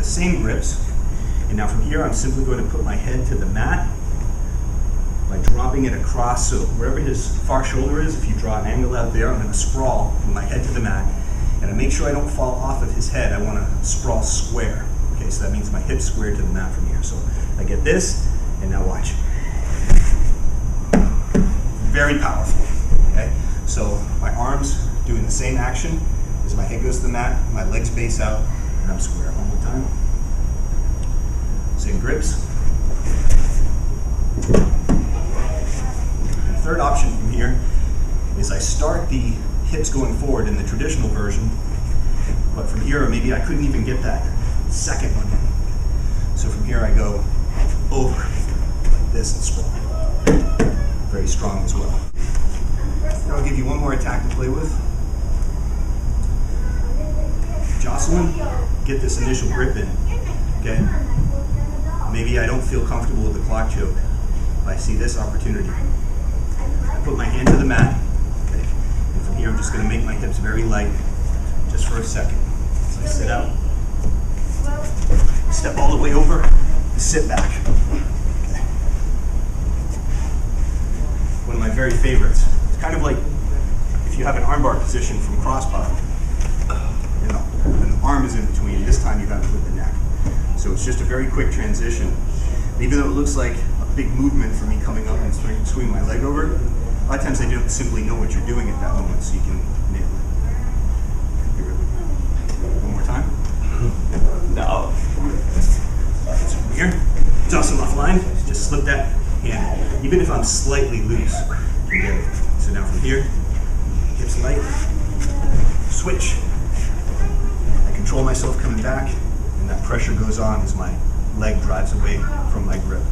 the same grips. And now from here, I'm simply going to put my head to the mat by dropping it across. So wherever his far shoulder is, if you draw an angle out there, I'm going to sprawl with my head to the mat. And to make sure I don't fall off of his head, I want to sprawl square. Okay, so that means my hips square to the mat from here. So I get this, and now watch. Very powerful. Okay, so my arms doing the same action as my head goes to the mat, my legs base out, and I'm square. One more time. Same grips. And the third option from here is I start the hips going forward in the traditional version, but from here maybe I couldn't even get that second one in. So from here I go over like this and sprawl. Very strong as well. Now I'll give you one more attack to play with. Jocelyn, get this initial grip in. Okay? Maybe I don't feel comfortable with the clock choke. I see this opportunity. I put my hand to the mat. Okay? And from here I'm just going to make my hips very light just for a second. So I sit out, step all the way over, sit back. Okay. One of my very favorites. It's kind of like if you have an armbar position from crossbar. You know, and the arm is in between. This time you have it with the neck. So it's just a very quick transition. And even though it looks like a big movement for me coming up and swinging my leg over, a lot of times I don't simply know what you're doing at that moment, so you can nail it. One more time. No. So from here, toss them offline. Just slip that hand. Even if I'm slightly loose, you can get it. So now from here, hips light, switch. I control myself coming back, and that pressure goes on as my leg drives away from my grip.